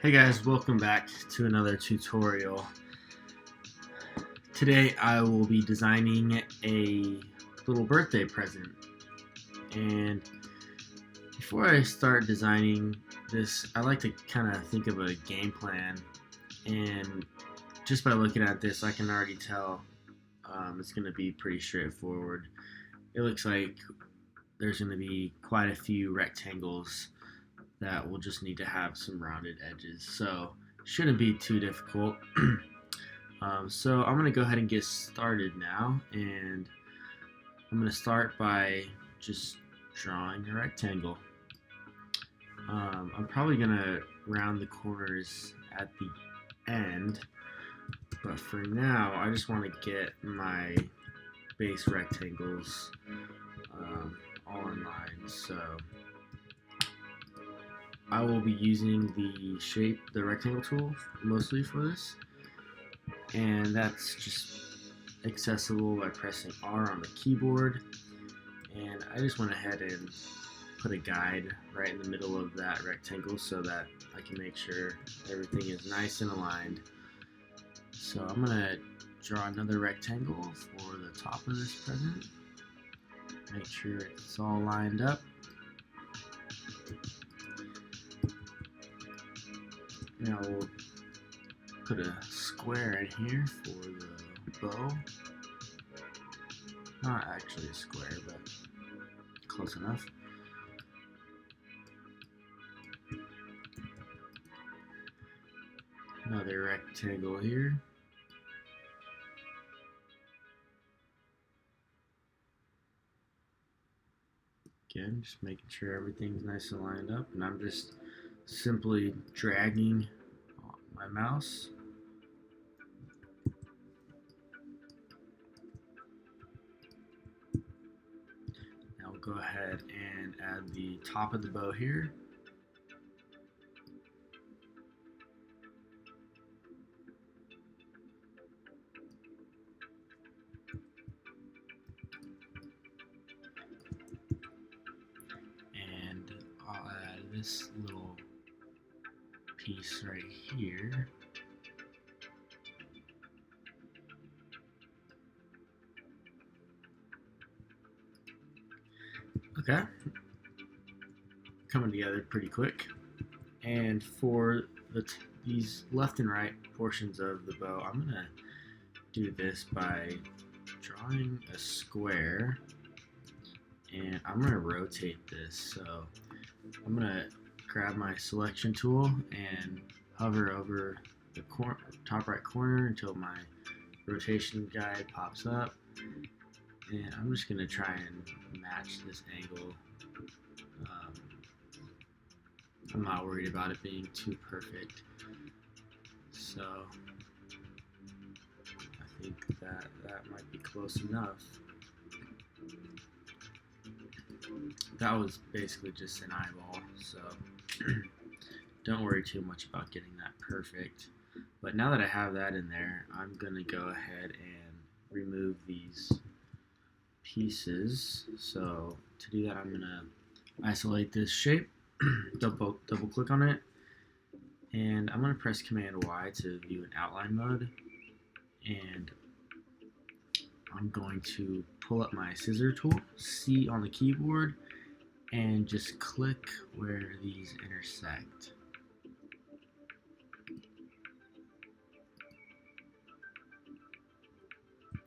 Hey guys, welcome back to another tutorial. Today I will be designing a little birthday present, and before I start designing this, I like to kind of think of a game plan, and just by looking at this I can already tell it's going to be pretty straightforward. It looks like there's going to be quite a few rectangles that will just need to have some rounded edges, so shouldn't be too difficult. So I'm going to go ahead and get started now, and I'm going to start by just drawing a rectangle. I'm probably going to round the corners at the end, but for now I just want to get my base rectangles all in line. So I will be using the rectangle tool mostly for this, and that's just accessible by pressing R on the keyboard. And I just went ahead and put a guide right in the middle of that rectangle so that I can make sure everything is nice and aligned. So I'm going to draw another rectangle for the top of this present. Make sure it's all lined up. Now we'll put a square in here for the bow. Not actually a square, but close enough. Another rectangle here. Again, just making sure everything's nice and lined up, and I'm just simply dragging my mouse. Now we'll go ahead and add the top of the bow here. And I'll add this little piece right here. Okay, coming together pretty quick. And for these left and right portions of the bow, I'm gonna do this by drawing a square, and I'm gonna rotate this. So I'm gonna grab my selection tool and hover over the top right corner until my rotation guide pops up, and I'm just going to try and match this angle. I'm not worried about it being too perfect, so I think that might be close enough. That was basically just an eyeball, so don't worry too much about getting that perfect. But now that I have that in there, I'm going to go ahead and remove these pieces. So to do that, I'm going to isolate this shape, double click on it, and I'm going to press Command Y to view in outline mode, and I'm going to pull up my scissor tool, C on the keyboard, and just click where these intersect.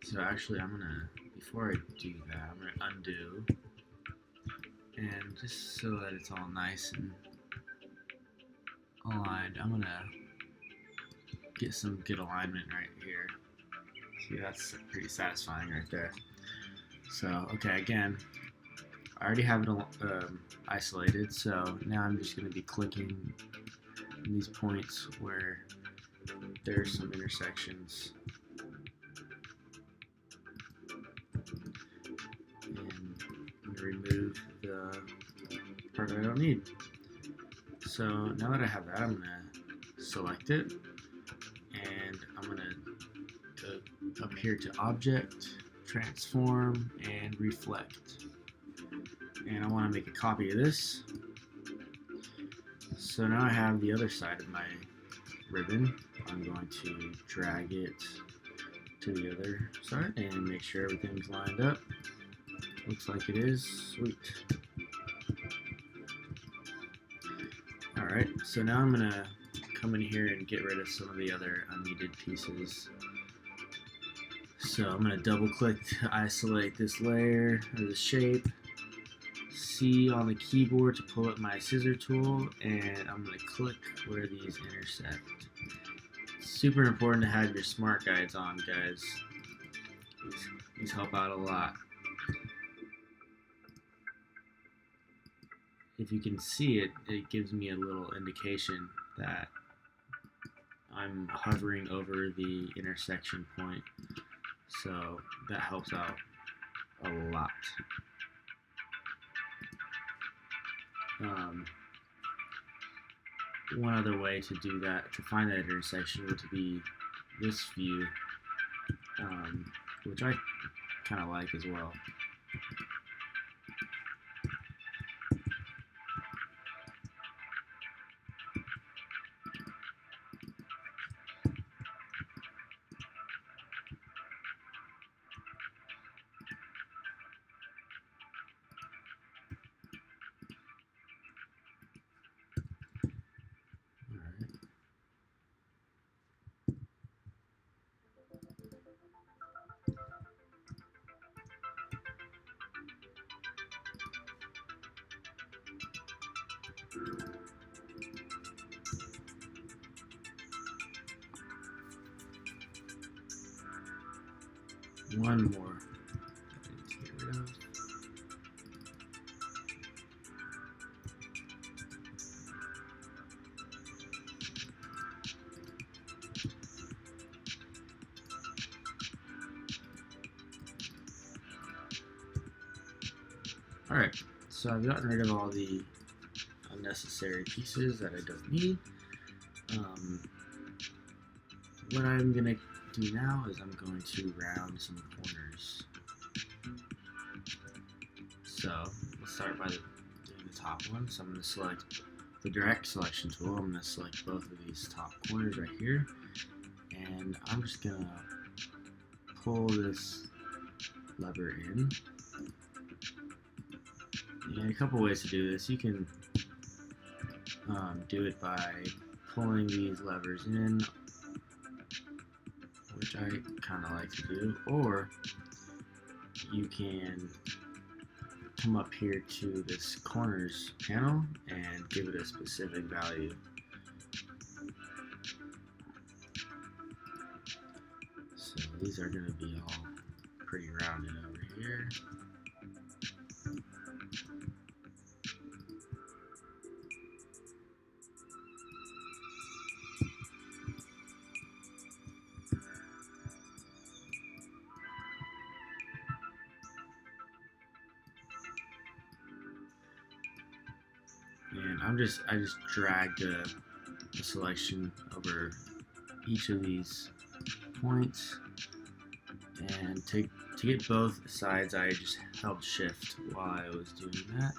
So actually before I do that, I'm gonna undo, and just so that it's all nice and aligned, I'm gonna get some good alignment right here. See, that's pretty satisfying right there. So, okay, again, I already have it isolated, so now I'm just gonna be clicking in these points where there's some intersections. Remove the part that I don't need. So now that I have that, I'm going to select it, and I'm going to go up here to Object, Transform, and Reflect. And I want to make a copy of this. So now I have the other side of my ribbon. I'm going to drag it to the other side and make sure everything's lined up. Looks like it is. Sweet. Alright, so now I'm going to come in here and get rid of some of the other unneeded pieces. So I'm going to double click to isolate this layer or the shape. C on the keyboard to pull up my scissor tool, and I'm going to click where these intersect. It's super important to have your smart guides on, guys. These help out a lot. If you can see it, it gives me a little indication that I'm hovering over the intersection point. So that helps out a lot. One other way to do that, to find that intersection, would be this view, which I kind of like as well. One more. Alright, so I've gotten rid of all the unnecessary pieces that I don't need. What I'm going to do now is I'm going to round some corners. So let's start by doing the top one. So I'm going to select the direct selection tool. I'm going to select both of these top corners right here. And I'm just going to pull this lever in. And a couple ways to do this. You can do it by pulling these levers in, which I kind of like to do, or you can come up here to this corners panel and give it a specific value. So these are going to be all pretty rounded over here. And I just dragged a selection over each of these points, and to get both sides I just held shift while I was doing that.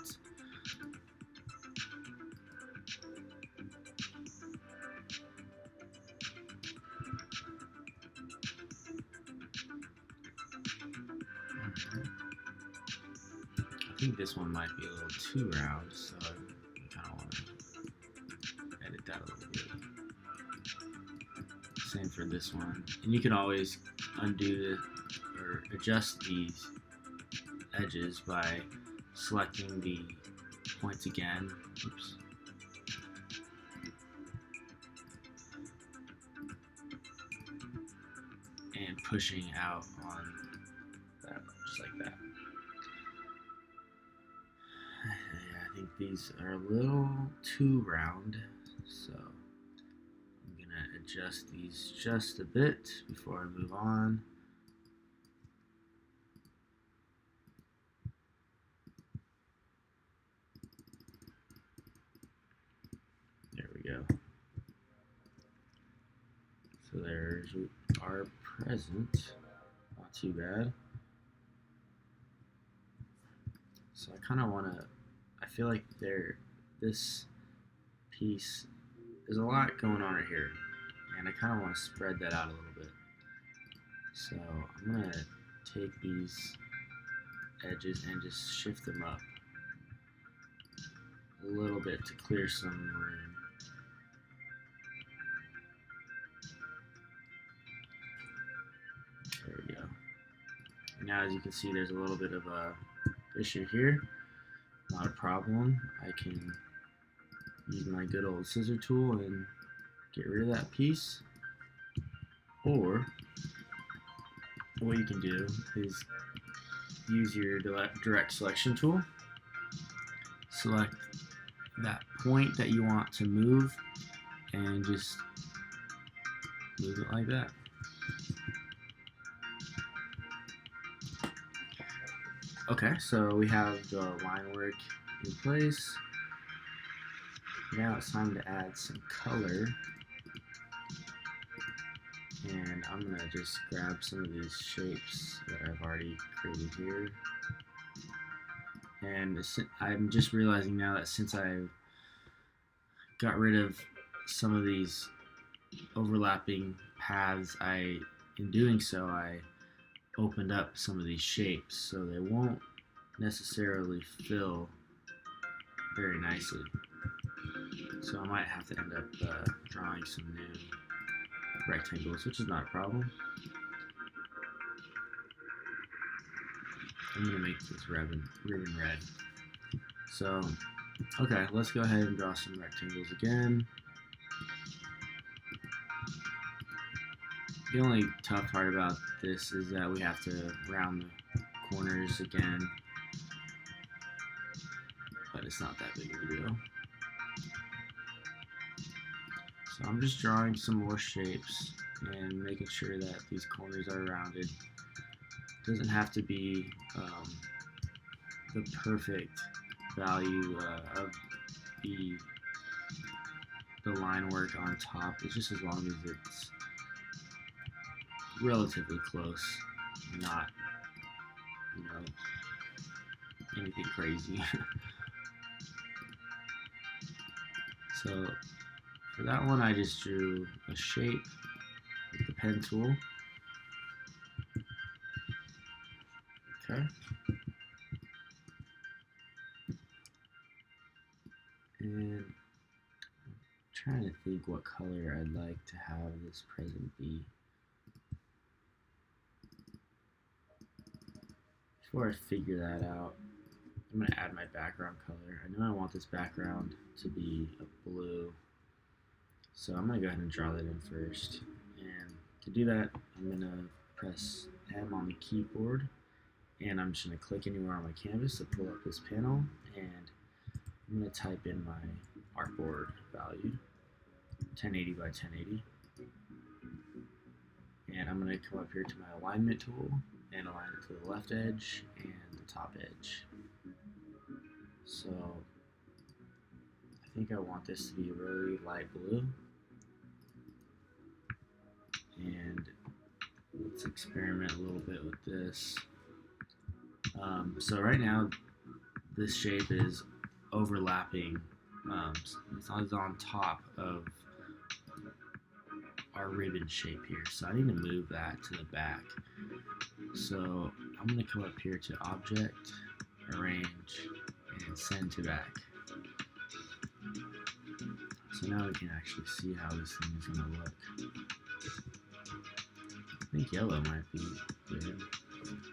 I think this one might be a little too round, so I kind of want to edit that a little bit. Same for this one. And you can always undo or adjust these edges by selecting the points again. Oops. And pushing out on that, just like that. I think these are a little too round, so I'm gonna adjust these just a bit before I move on. There we go. So there's our present. Not too bad. So I kind of want to, I feel like this piece, there's a lot going on right here, and I kind of want to spread that out a little bit. So I'm going to take these edges and just shift them up a little bit to clear some room. There we go. And now as you can see, there's a little bit of a issue here. Not a problem. I can use my good old scissor tool and get rid of that piece. Or what you can do is use your direct selection tool. Select that point that you want to move and just move it like that. Okay, so we have the line work in place. Now it's time to add some color. And I'm going to just grab some of these shapes that I've already created here. And I'm just realizing now that since I got rid of some of these overlapping paths, in doing so, I opened up some of these shapes, so they won't necessarily fill very nicely. So I might have to end up drawing some new rectangles, which is not a problem. I'm going to make this ribbon red. So, okay, let's go ahead and draw some rectangles again. The only tough part about this is that we have to round the corners again, but it's not that big of a deal. So I'm just drawing some more shapes and making sure that these corners are rounded. It doesn't have to be the perfect value of the line work on top. It's just as long as it's relatively close, not anything crazy. So for that one, I just drew a shape with the pen tool. Okay. And I'm trying to think what color I'd like to have this present be. Before I figure that out, I'm going to add my background color. I know I want this background to be a blue, so I'm going to go ahead and draw that in first. And to do that, I'm going to press M on the keyboard, and I'm just going to click anywhere on my canvas to pull up this panel, and I'm going to type in my artboard value, 1080 by 1080. And I'm going to come up here to my alignment tool and align it to the left edge and the top edge. So I think I want this to be really light blue. And let's experiment a little bit with this. So right now this shape is overlapping. It's on top of our ribbon shape here, so I need to move that to the back. So I'm going to come up here to Object, Arrange, and Send to Back. So now we can actually see how this thing is going to look. I think yellow might be good.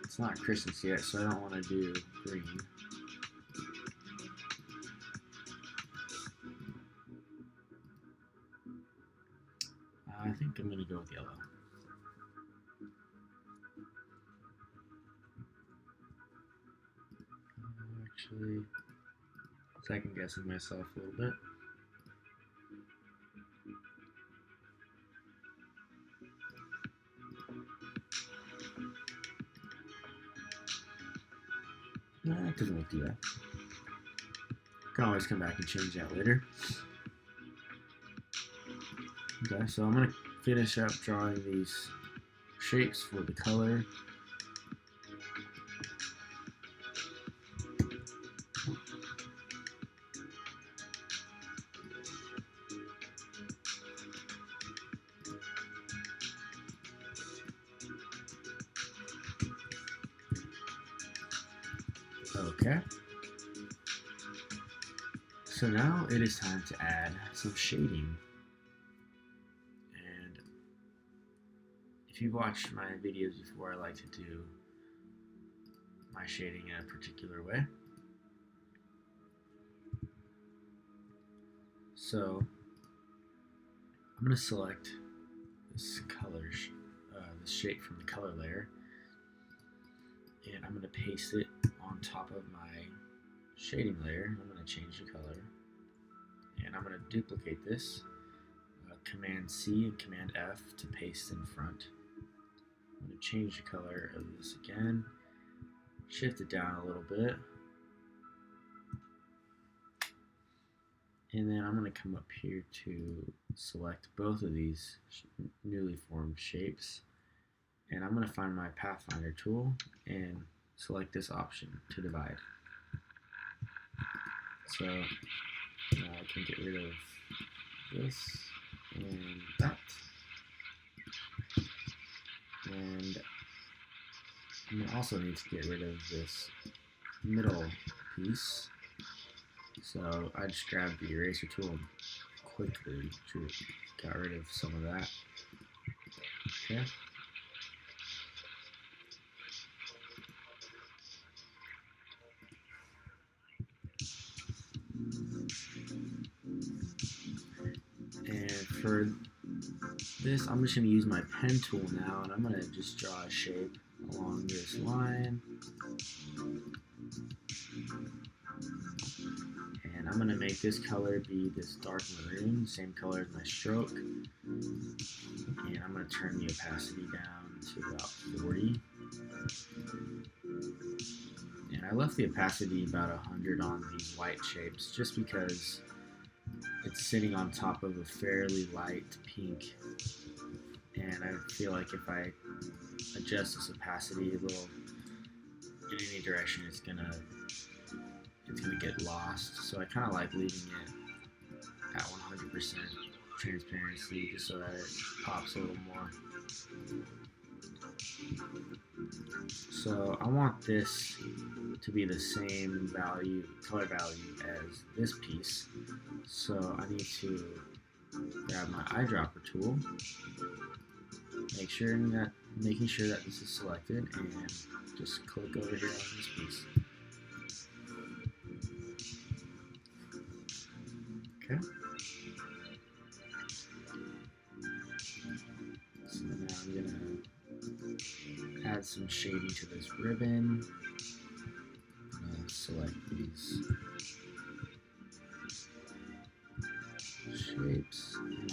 It's not Christmas yet, so I don't want to do green. I think I'm going to go with yellow. Actually, second guessing myself a little bit. Nah, it doesn't look too bad. Can always come back and change that later. Okay, so I'm going to finish up drawing these shapes for the color. Okay. So now it is time to add some shading. And if you've watched my videos before, I like to do my shading in a particular way. So I'm going to select this color, this shape from the color layer, and I'm going to paste it on top of my shading layer. I'm going to change the color, and I'm going to duplicate this. Command C and Command F to paste in front. I'm going to change the color of this again, shift it down a little bit, and then I'm going to come up here to select both of these newly formed shapes, and I'm going to find my Pathfinder tool and select this option to divide. So now I can get rid of this and that, and I also need to get rid of this middle piece. So I just grabbed the eraser tool and quickly got rid of some of that. Okay. And for this, I'm just going to use my pen tool now, and I'm going to just draw a shape along this line. And I'm going to make this color be this dark maroon, same color as my stroke. And I'm going to turn the opacity down to about 40. And I left the opacity about 100 on these white shapes just because it's sitting on top of a fairly light pink, and I feel like if I adjust this opacity a little in any direction, it's gonna get lost. So I kind of like leaving it at 100% transparency just so that it pops a little more. So I want this to be the same color value as this piece. So I need to grab my eyedropper tool, making sure that this is selected, and just click over here on this piece. Okay. So now I'm gonna add some shading to this ribbon. I'm gonna select these shapes and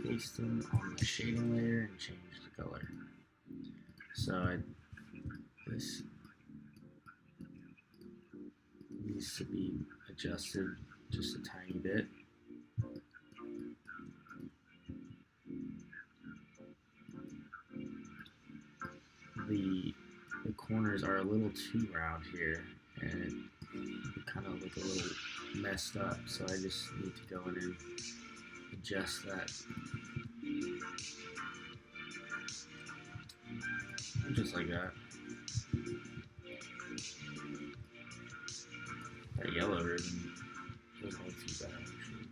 paste them on my shading layer and change the color. So this needs to be adjusted just a tiny bit. The corners are a little too round here, and it kind of look a little messed up, so I just need to go in and adjust that. Just like that. That yellow ribbon doesn't look too bad, actually.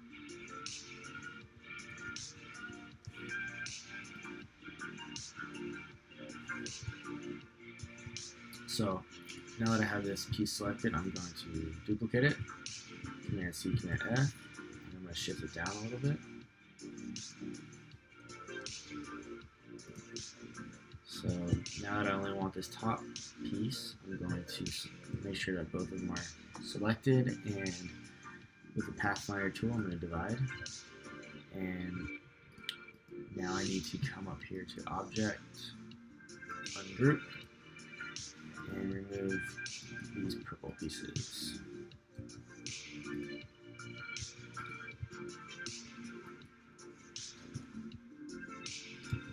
So now that I have this piece selected, I'm going to duplicate it, Command C, Command F, and I'm going to shift it down a little bit. So now that I only want this top piece, I'm going to make sure that both of them are selected, and with the Pathfinder tool, I'm going to divide. And now I need to come up here to Object, Ungroup, and remove these purple pieces.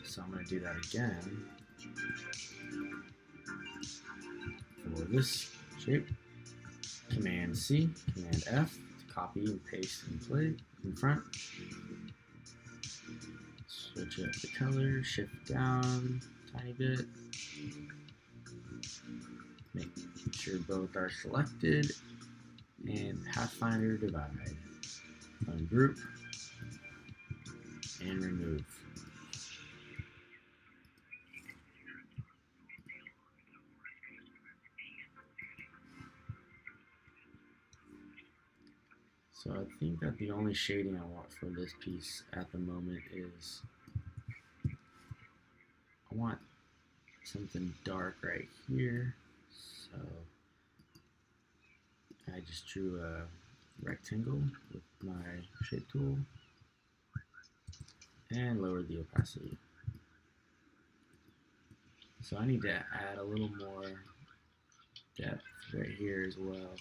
So I'm going to do that again for this shape. Command C, Command F to copy and paste in front. Switch up the color, shift down a tiny bit. Make sure both are selected, and Pathfinder divide. Ungroup and remove. So I think that the only shading I want for this piece at the moment is I want something dark right here. So I just drew a rectangle with my shape tool and lowered the opacity. So I need to add a little more depth right here as well.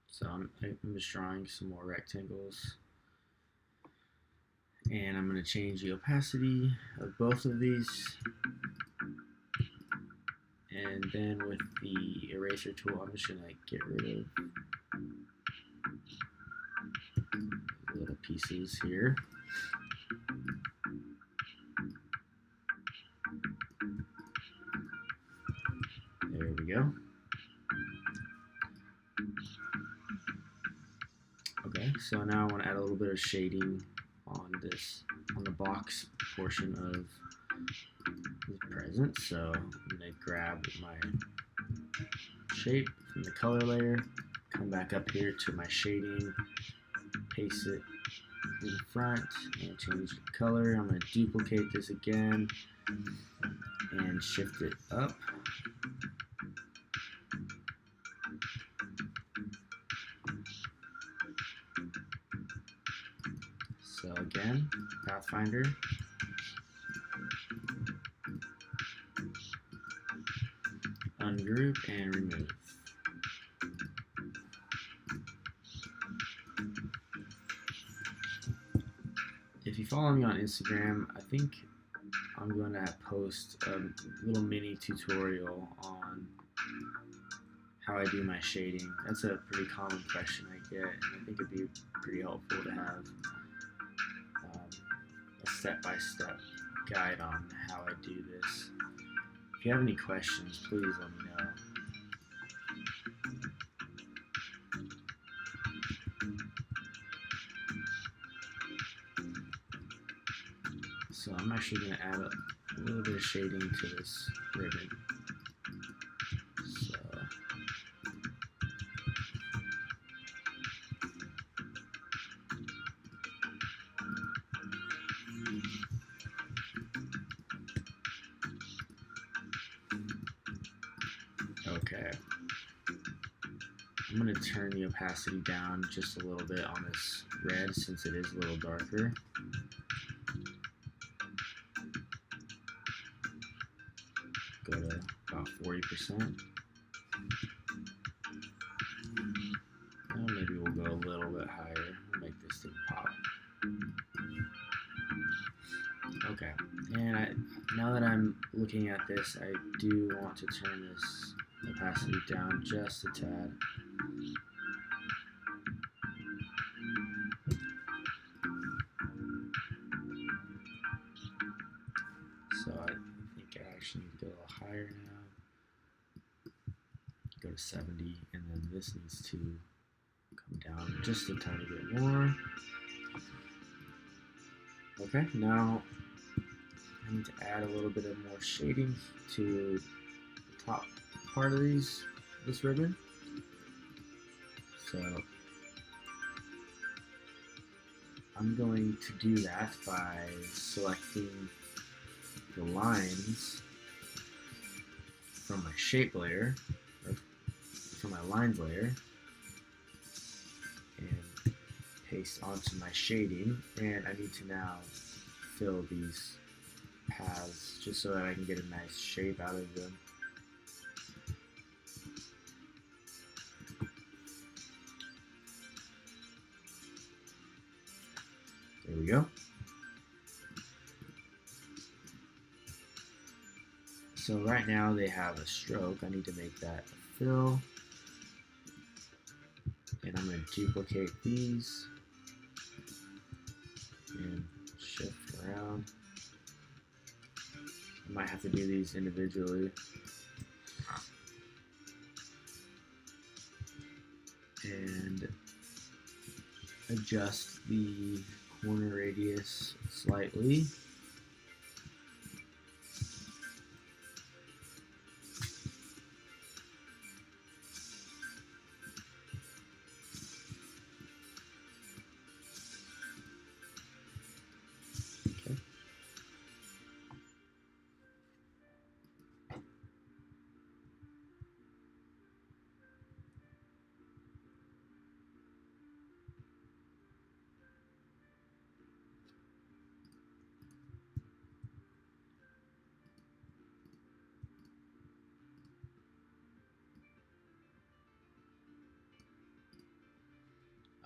So I'm just drawing some more rectangles, and I'm going to change the opacity of both of these, and then with the eraser tool I'm just going to get rid of little pieces here. There we go. Okay, so now I want to add a little bit of shading on the box portion of the present. So I'm going to grab my shape from the color layer, come back up here to my shading, paste it in front, and change the color. I'm going to duplicate this again and shift it up. So again, Pathfinder, ungroup and remove. If you follow me on Instagram, I think I'm going to post a little mini tutorial on how I do my shading. That's a pretty common question I get, and I think it'd be pretty helpful to have a step-by-step guide on how I do this. If you have any questions, please let me know. So I'm actually going to add a little bit of shading to this ribbon. So okay. I'm going to turn the opacity down just a little bit on this red since it is a little darker. Go to about 40%. And maybe we'll go a little bit higher. We'll make this thing pop. Okay, and now that I'm looking at this, I do want to turn this opacity down just a tad. So I think I actually need to go a little higher now. Go to 70, and then this needs to come down just a tiny bit more. Okay, now I need to add a little bit of more shading to the top part of this ribbon. So I'm going to do that by selecting the lines from my shape layer, or from my lines layer, and paste onto my shading, and I need to now fill these paths just so that I can get a nice shape out of them. There we go. So right now they have a stroke. I need to make that a fill. And I'm going to duplicate these and shift around. I might have to do these individually. And adjust the corner radius slightly. Okay.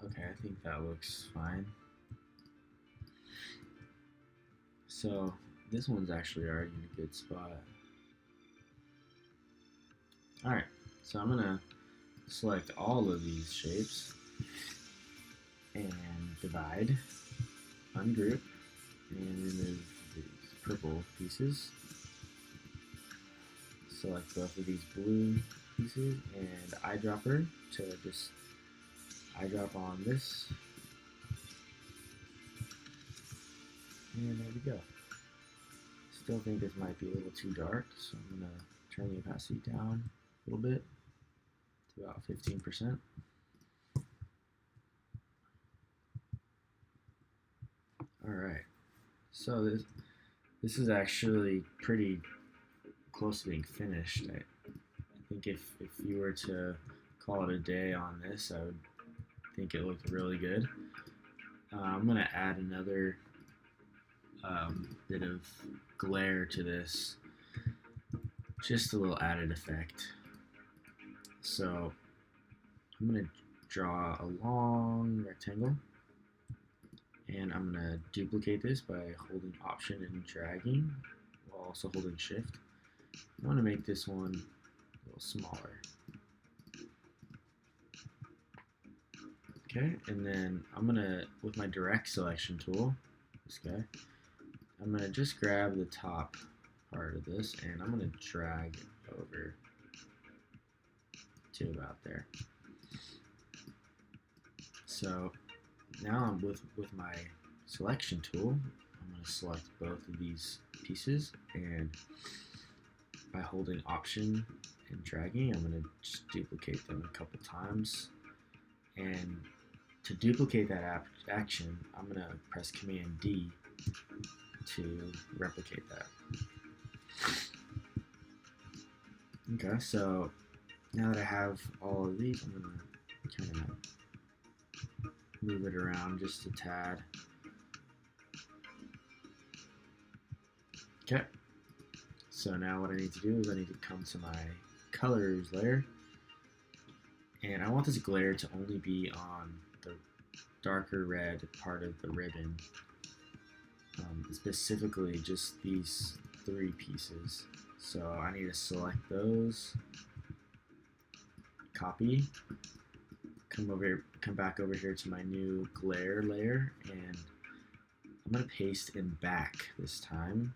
Okay, I think that looks fine. So this one's actually already in a good spot. Alright, so I'm gonna select all of these shapes and divide, ungroup, and remove these purple pieces. Select both of these blue pieces and eyedropper to just eyedrop on this. And there we go. Still think this might be a little too dark, so I'm going to turn the opacity down a little bit to about 15%. Alright, so this is actually pretty close to being finished. I think if you were to call it a day on this, I would think it looked really good. I'm going to add another bit of glare to this, just a little added effect. So I'm going to draw a long rectangle, and I'm going to duplicate this by holding Option and dragging while also holding Shift. I want to make this one a little smaller. Okay, and then I'm going to, with my direct selection tool, this guy, I'm going to just grab the top part of this and I'm going to drag it over to about there. So now I'm with my selection tool, I'm going to select both of these pieces, and by holding Option and dragging, I'm going to just duplicate them a couple times. And to duplicate that action, I'm going to press Command D to replicate that. Okay, so now that I have all of these, I'm going to kind of move it around just a tad. Okay, so now what I need to do is I need to come to my colors layer, and I want this glare to only be on the darker red part of the ribbon, specifically just these three pieces. So I need to select those, copy, come back over here to my new glare layer, and I'm going to paste in back this time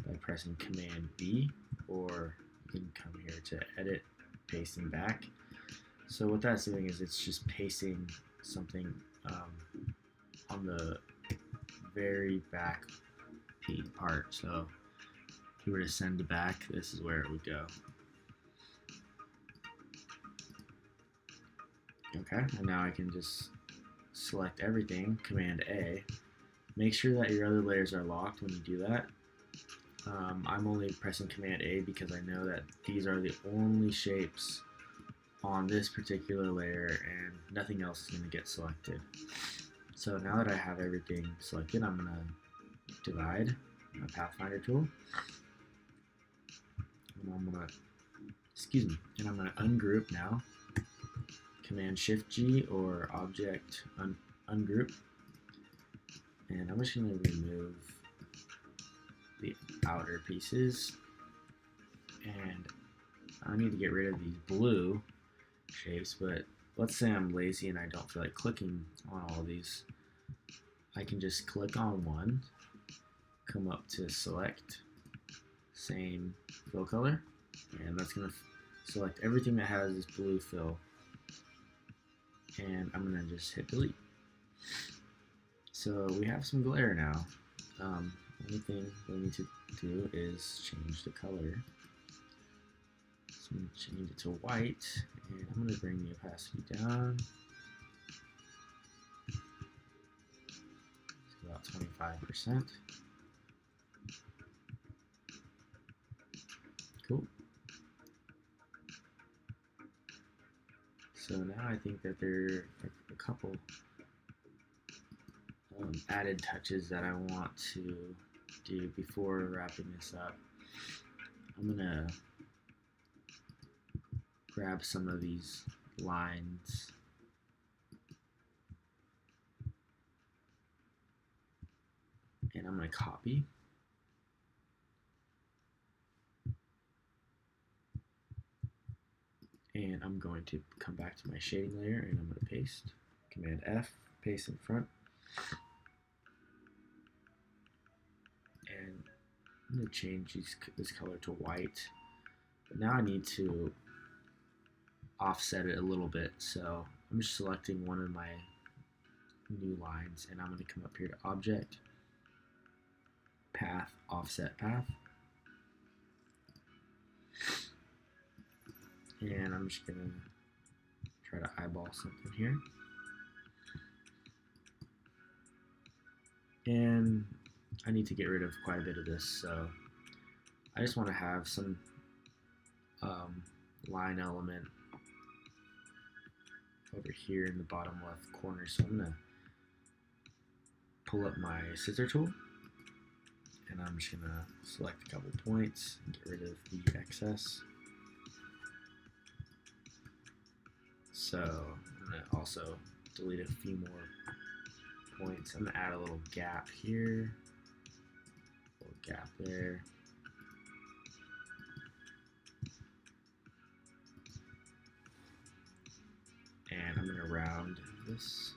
by pressing Command B, or you can come here to edit, paste in back. So what that's doing is it's just pasting something on the very back part. So if you were to send to back, this is where it would go. Okay, and now I can just select everything, Command A. Make sure that your other layers are locked when you do that. I'm only pressing Command A because I know that these are the only shapes on this particular layer and nothing else is going to get selected. So now that I have everything selected, I'm going to divide my Pathfinder tool. And I'm going to ungroup now. Command Shift G or Object ungroup. And I'm just going to remove the outer pieces. And I need to get rid of these blue shapes, but let's say I'm lazy and I don't feel like clicking on all these. I can just click on one come up to select, same fill color, and that's going to select everything that has this blue fill, and I'm going to just hit delete. So we have some glare now. Only thing we need to do is change the color. So I'm going to change it to white, and I'm going to bring the opacity down to about 25%. Cool. So now I think that there are a couple added touches that I want to do before wrapping this up. I'm gonna grab some of these lines and I'm gonna copy. And I'm going to come back to my shading layer and I'm going to paste. Command F, paste in front. And I'm going to change this color to white. But now I need to offset it a little bit. So I'm just selecting one of my new lines and I'm going to come up here to Object, Path, Offset Path. And I'm just going to try to eyeball something here. And I need to get rid of quite a bit of this, so I just want to have some line element over here in the bottom left corner. So I'm going to pull up my scissor tool and I'm just going to select a couple points and get rid of the excess. So I'm going to also delete a few more points. I'm going to add a little gap here, a little gap there. And I'm going to round this.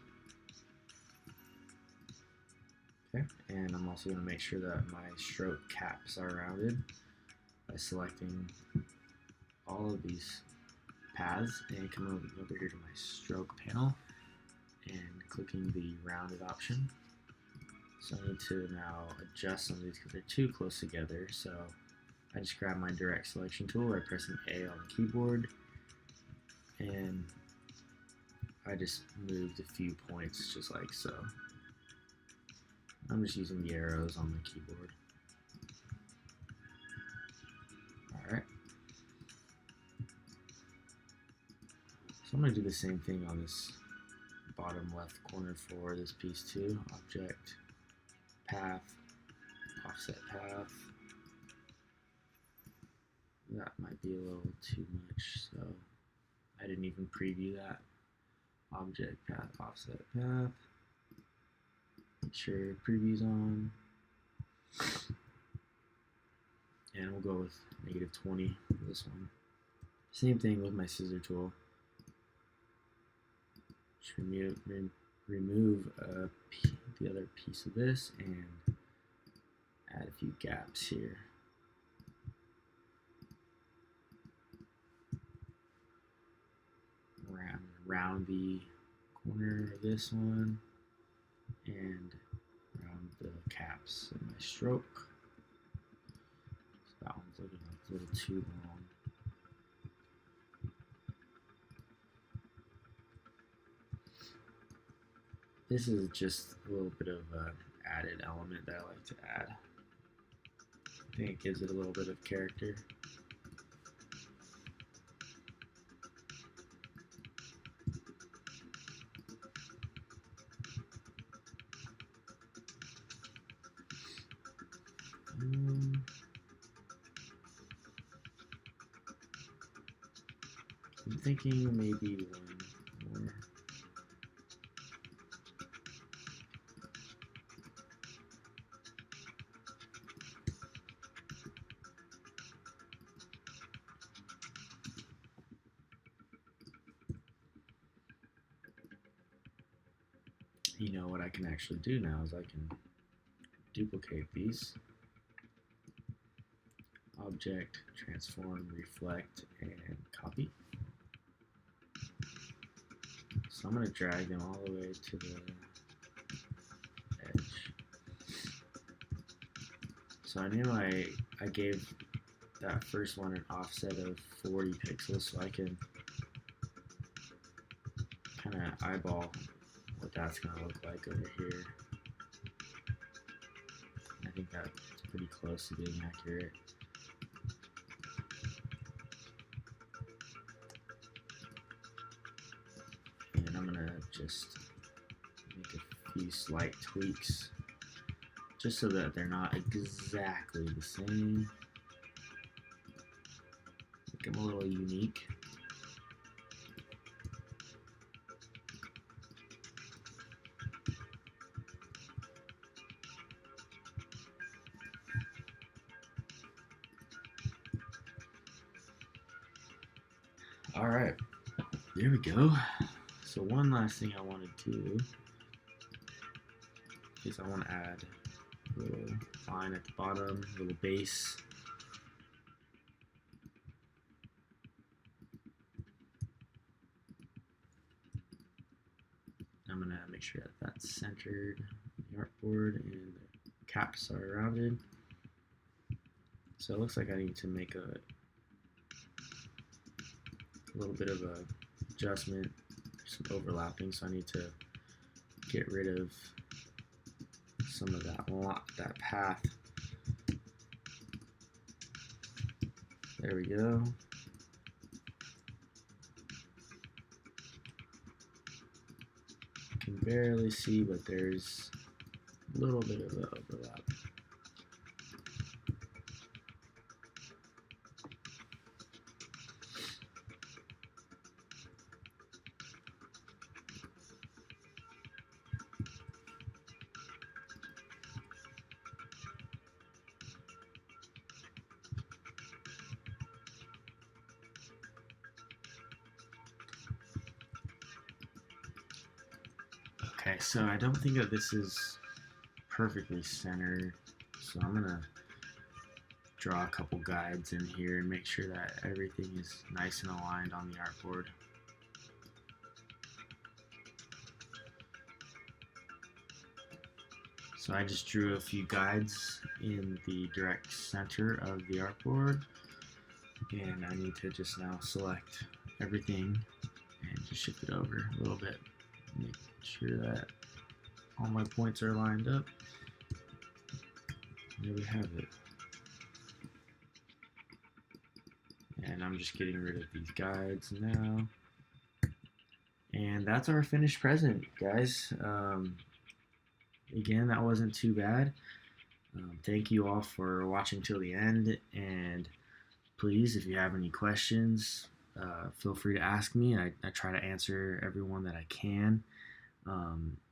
Okay, and I'm also going to make sure that my stroke caps are rounded by selecting all of these paths and coming over here to my stroke panel and clicking the rounded option. So I need to now adjust some of these because they're too close together. So I just grab my direct selection tool by pressing A on the keyboard and I just moved a few points just like so. I'm just using the arrows on the keyboard. Alright. So I'm going to do the same thing on this bottom left corner for this piece too. Object, Path, Offset Path. That might be a little too much, so I didn't even preview that. Object, Path, Offset Path. Make sure preview's on. And we'll go with -20 for this one. Same thing with my scissor tool. Just remove the other piece of this and add a few gaps here. Round the corner of this one and around the caps of my stroke. So that one's looking like a little too long. This is just a little bit of an added element that I like to add. I think it gives it a little bit of character. I'm thinking maybe one more. You know what I can actually do now is I can duplicate these object, transform, reflect, and copy. So I'm going to drag them all the way to the edge. So I knew I gave that first one an offset of 40 pixels, so I can kind of eyeball what that's going to look like over here. I think that's pretty close to being accurate. And I'm going to just make a few slight tweaks just so that they're not exactly the same. Make them a little unique. Alright, there we go. So one last thing I want to do is I want to add a little line at the bottom, a little base. I'm going to make sure that that's centered on the artboard and the caps are rounded. So it looks like I need to make a little bit of a adjustment, some overlapping, so I need to get rid of some of that path. There we go. You can barely see, but there's a little bit of an overlap. Okay, so I don't think that this is perfectly centered, so I'm gonna draw a couple guides in here and make sure that everything is nice and aligned on the artboard. So I just drew a few guides in the direct center of the artboard, and I need to just now select everything and just shift it over a little bit. Make sure that all my points are lined up. There we have it. And I'm just getting rid of these guides now. And that's our finished present, guys. Again, that wasn't too bad. Thank you all for watching till the end. And please, if you have any questions, feel free to ask me. I try to answer everyone that I can.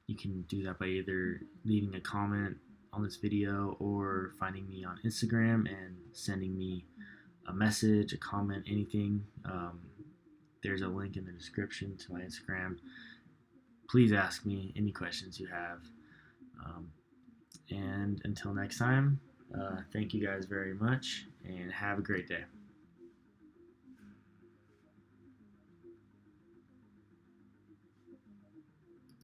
You can do that by either leaving a comment on this video or finding me on Instagram and sending me a message, a comment, anything. There's a link in the description to my Instagram. Please ask me any questions you have. And until next time, thank you guys very much and have a great day.